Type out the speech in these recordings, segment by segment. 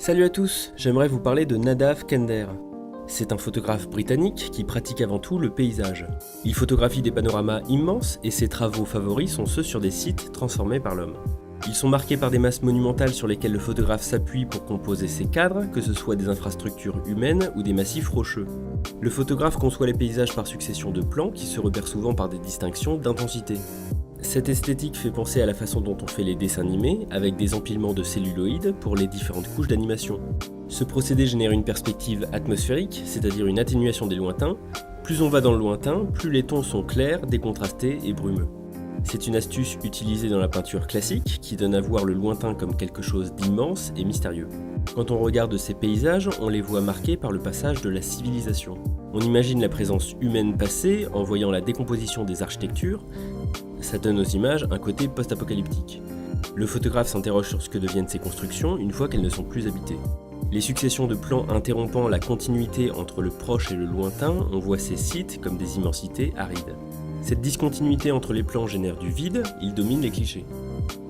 Salut à tous, j'aimerais vous parler de Nadav Kender. C'est un photographe britannique qui pratique avant tout le paysage. Il photographie des panoramas immenses et ses travaux favoris sont ceux sur des sites transformés par l'homme. Ils sont marqués par des masses monumentales sur lesquelles le photographe s'appuie pour composer ses cadres, que ce soit des infrastructures humaines ou des massifs rocheux. Le photographe conçoit les paysages par succession de plans qui se repèrent souvent par des distinctions d'intensité. Cette esthétique fait penser à la façon dont on fait les dessins animés, avec des empilements de celluloïdes pour les différentes couches d'animation. Ce procédé génère une perspective atmosphérique, c'est-à-dire une atténuation des lointains. Plus on va dans le lointain, plus les tons sont clairs, décontrastés et brumeux. C'est une astuce utilisée dans la peinture classique qui donne à voir le lointain comme quelque chose d'immense et mystérieux. Quand on regarde ces paysages, on les voit marqués par le passage de la civilisation. On imagine la présence humaine passée en voyant la décomposition des architectures. Ça donne aux images un côté post-apocalyptique. Le photographe s'interroge sur ce que deviennent ces constructions une fois qu'elles ne sont plus habitées. Les successions de plans interrompant la continuité entre le proche et le lointain, on voit ces sites comme des immensités arides. Cette discontinuité entre les plans génère du vide, il domine les clichés.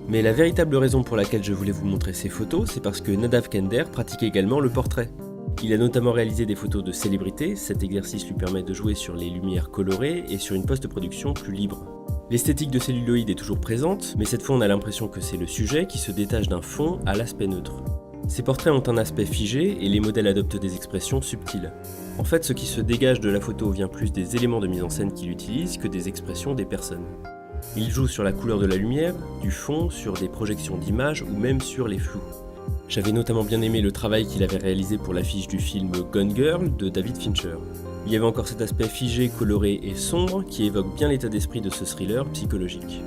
Mais la véritable raison pour laquelle je voulais vous montrer ces photos, c'est parce que Nadav Kender pratique également le portrait. Il a notamment réalisé des photos de célébrités, cet exercice lui permet de jouer sur les lumières colorées et sur une post-production plus libre. L'esthétique de celluloïd est toujours présente, mais cette fois on a l'impression que c'est le sujet qui se détache d'un fond à l'aspect neutre. Ces portraits ont un aspect figé et les modèles adoptent des expressions subtiles. En fait, ce qui se dégage de la photo vient plus des éléments de mise en scène qu'il utilise que des expressions des personnes. Il joue sur la couleur de la lumière, du fond, sur des projections d'images ou même sur les flous. J'avais notamment bien aimé le travail qu'il avait réalisé pour l'affiche du film Gone Girl de David Fincher. Il y avait encore cet aspect figé, coloré et sombre qui évoque bien l'état d'esprit de ce thriller psychologique.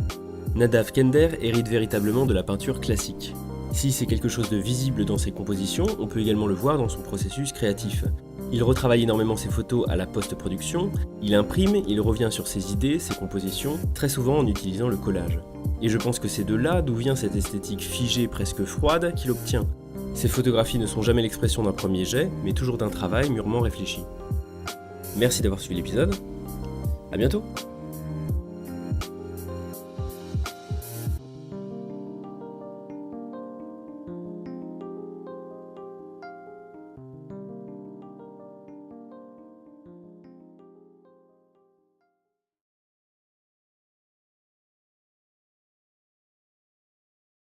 Nadav Kender hérite véritablement de la peinture classique. Si c'est quelque chose de visible dans ses compositions, on peut également le voir dans son processus créatif. Il retravaille énormément ses photos à la post-production, il imprime, il revient sur ses idées, ses compositions, très souvent en utilisant le collage. Et je pense que c'est de là d'où vient cette esthétique figée presque froide qu'il obtient. Ses photographies ne sont jamais l'expression d'un premier jet, mais toujours d'un travail mûrement réfléchi. Merci d'avoir suivi l'épisode, à bientôt!